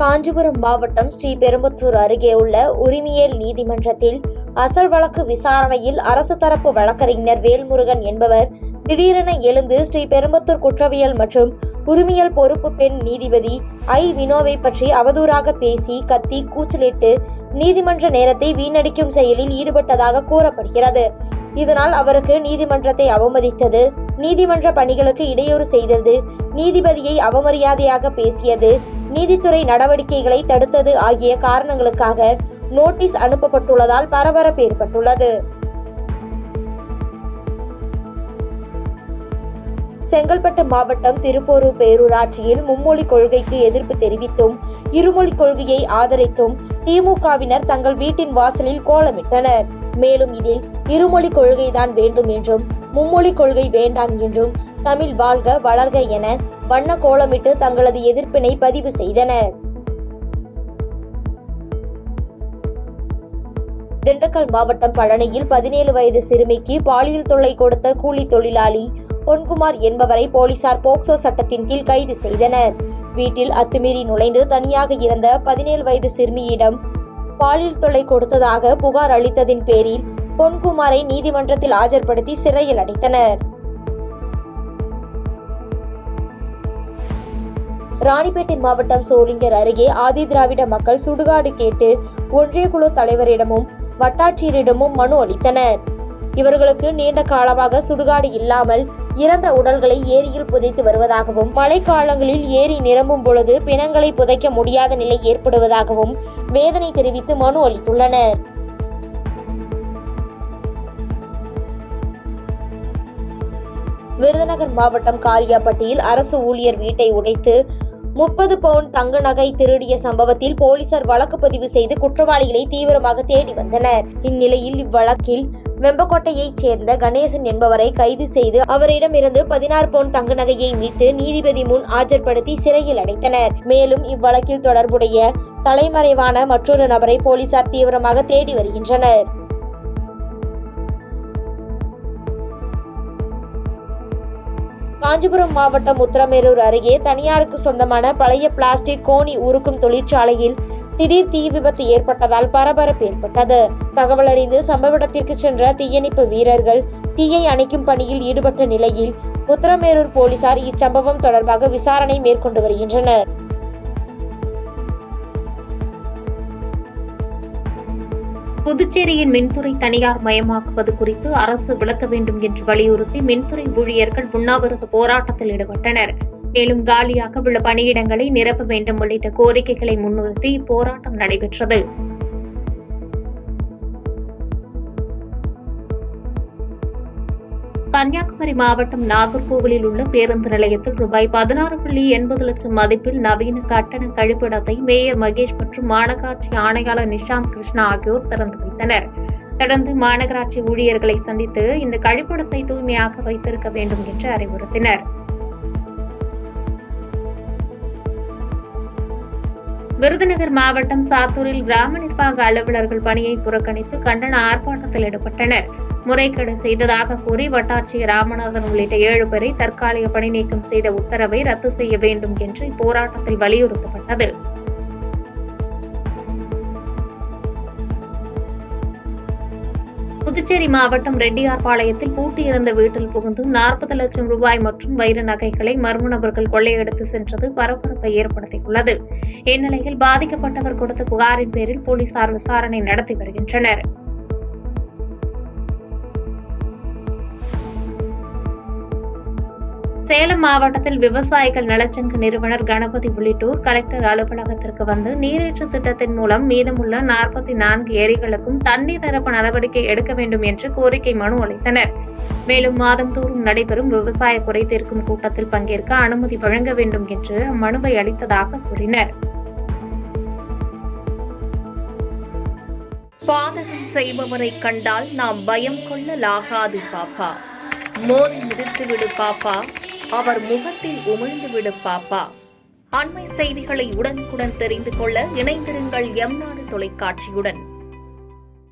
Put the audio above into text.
காஞ்சிபுரம் மாவட்டம் ஸ்ரீபெரும்புத்தூர் அருகே உள்ள உரிமையியல் நீதிமன்றத்தில் அசல் வழக்கு விசாரணையில் அரசு தரப்பு வழக்கறிஞர் வேல்முருகன் என்பவர் திடீரென எழுந்து ஸ்ரீபெரும்புத்தூர் குற்றவியல் மற்றும் உரிமையியல் பொறுப்பு பெண் நீதிபதி வினோவை பற்றி அவதூறாக பேசி கத்தி கூச்சலிட்டு நீதிமன்ற நேரத்தை வீணடிக்கும் செயலில் ஈடுபட்டதாக கூறப்படுகிறது. இதனால் அவருக்கு நீதிமன்றத்தை அவமதித்தது, நீதிமன்ற பணிகளுக்கு இடையூறு செய்தது, நீதிபதியை அவமரியாதையாக பேசியது, நீதித்துறை நடவடிக்கைகளை தடுத்தது ஆகிய காரணங்களுக்காக நோட்டீஸ் அனுப்பப்பட்டுள்ளதால் பரபரப்பு ஏற்பட்டுள்ளது. செங்கல்பட்டு மாவட்டம் திருப்போரூர் பேரூராட்சியில் மும்மொழி கொள்கைக்கு எதிர்ப்பு தெரிவித்தும் இருமொழி கொள்கையை ஆதரித்தும் திமுகவினர் தங்கள் வீட்டின் வாசலில் கோலமிட்டனர். மேலும் இதில் இருமொழி கொள்கைதான் வேண்டும் என்றும் மும்மொழி கொள்கை வேண்டாம் என்றும் தமிழ் வாழ்க வளர்க என வண்ண கோலமிட்டு தங்களது எதிர்ப்பினை பதிவு செய்தனர். திண்டுக்கல் மாவட்டம் பழனியில் 17 வயது சிறுமிக்கு பாலியல் தொல்லை கொடுத்த கூலி தொழிலாளி பொன்குமார் என்பவரை போலீசார் போக்சோ சட்டத்தின் கீழ் கைது செய்தனர். வீட்டில் அத்துமீறி நுழைந்து தனியாக இருந்த 17 வயது சிறுமியிடம் பாலியல் தொல்லை கொடுத்ததாக புகார் அளித்ததின் பேரில் பொன்குமாரை நீதிமன்றத்தில் ஆஜர்படுத்தி சிறையில் அடைத்தனர். ராணிப்பேட்டை மாவட்டம் சோளிங்கர் அருகே ஆதிதிராவிட மக்கள் சுடுகாடு கேட்டு ஒன்றிய குழு தலைவரிடமும் வட்டாட்சியரிடமும் மனு அளித்தனர். இவர்களுக்கு நீண்ட காலமாக சுடுகாடு இல்லாமல் இறந்த உடல்களை ஏரியில் புதைத்து வருவதாகவும், மழைக்காலங்களில் ஏரி நிரம்பும் பொழுது பிணங்களை புதைக்க முடியாத நிலை ஏற்படுவதாகவும் வேதனை தெரிவித்து மனு அளித்துள்ளனர். விருதுநகர் மாவட்டம் காரியாபட்டியில் அரசு ஊழியர் வீட்டை உடைத்து 30 பவுன் தங்க நகை திருடிய சம்பவத்தில் போலீசார் வழக்கு பதிவு செய்து குற்றவாளிகளை தீவிரமாக தேடி வந்தனர். இந்நிலையில் இவ்வழக்கில் வெம்பக்கோட்டையைச் சேர்ந்த கணேசன் என்பவரை கைது செய்து அவரிடமிருந்து 16 பவுன் தங்க நகையை மீட்டு நீதிபதி முன் ஆஜர்படுத்தி சிறையில் அடைத்தனர். மேலும் இவ்வழக்கில் தொடர்புடைய தலைமறைவான மற்றொரு நபரை போலீசார் தீவிரமாக தேடி வருகின்றனர். காஞ்சிபுரம் மாவட்டம் உத்திரமேரூர் அருகே தனியாருக்கு சொந்தமான பழைய பிளாஸ்டிக் கோணி உருக்கும் தொழிற்சாலையில் திடீர் தீ விபத்து ஏற்பட்டதால் பரபரப்பு ஏற்பட்டது. தகவல் அறிந்து சம்பவ இடத்திற்கு சென்ற தீயணைப்பு வீரர்கள் தீயை அணைக்கும் பணியில் ஈடுபட்ட நிலையில் உத்திரமேரூர் போலீசார் இச்சம்பவம் தொடர்பாக விசாரணை மேற்கொண்டு வருகின்றனர். புதுச்சேரியின் மின்துறை தனியார் மயமாக்குவது குறித்து அரசு விளக்க வேண்டும் என்று வலியுறுத்தி மின்துறை ஊழியர்கள் உண்ணாவிரத போராட்டத்தில் ஈடுபட்டனர். மேலும் காலியாக உள்ள பணியிடங்களை நிரப்ப வேண்டும் உள்ளிட்ட கோரிக்கைகளை முன்னிறுத்தி இப்போராட்டம் நடைபெற்றது. கன்னியாகுமரி மாவட்டம் நாகர்கோவிலில் உள்ள பேருந்து நிலையத்தில் ரூபாய் 16.80 லட்சம் மதிப்பில் நவீன கட்டண கழிப்பிடத்தை மேயர் மகேஷ் மற்றும் மாநகராட்சி ஆணையாளர் நிஷாந்த் கிருஷ்ணா ஆகியோர் திறந்து வைத்தனர். தொடர்ந்து மாநகராட்சி ஊழியர்களை சந்தித்து இந்த கழிப்பிடத்தை தூய்மையாக வைத்திருக்க வேண்டும் என்று அறிவுறுத்தினர். விருதுநகர் மாவட்டம் சாத்தூரில் கிராம நிர்வாக அலுவலர்கள் பணியை புறக்கணித்து கண்டன ஆர்ப்பாட்டத்தில் ஈடுபட்டனர். முறைகேடு செய்ததாக கூறி வட்டாட்சியர் ராமநாதன் உள்ளிட்ட 7 பேரை தற்காலிக பணி நீக்கம் செய்த உத்தரவை ரத்து செய்ய வேண்டும் என்று இப்போராட்டத்தில் வலியுறுத்தப்பட்டது. புதுச்சேரி மாவட்டம் ரெட்டியார்பாளையத்தில் பூட்டியிருந்த வீட்டில் புகுந்து 40 லட்சம் ரூபாய் மற்றும் வைர நகைகளை மர்ம நபர்கள் கொள்ளையடித்து சென்றது பரபரப்பை ஏற்படுத்தியுள்ளது. இந்நிலையில் பாதிக்கப்பட்டவர் கொடுத்த புகாரின் பேரில் போலீசார் விசாரணை நடத்தி வருகின்றனர். சேலம் மாவட்டத்தில் விவசாயிகள் நலச்சங்க நிறுவனர் கணபதி உள்ளிட்டோர் கலெக்டர் அலுவலகத்திற்கு வந்து நீரேற்று திட்டத்தின் மூலம் மீதமுள்ள 44 ஏரிகளுக்கும் தண்ணீர் நிரப்ப நடவடிக்கை எடுக்க வேண்டும் என்று கோரிக்கை மனு அளித்தனர். மேலும் மாதந்தோறும் நடைபெறும் விவசாய குறை தீர்க்கும் கூட்டத்தில் பங்கேற்க அனுமதி வழங்க வேண்டும் என்று அம்மனுவை அளித்ததாக கூறினர். பாதகம் செய்பவரை கண்டால் நாம் பயம் கொள்ளலாகாது பாப்பா. மோதி மிதித்துவிடு பாப்பா, அவர் முகத்தில் உமிழ்ந்துவிடு பாப்பா. அண்மை செய்திகளை உடனுக்குடன் தெரிந்து கொள்ள இணைந்திருங்கள் எம் நாடு தொலைக்காட்சியுடன்.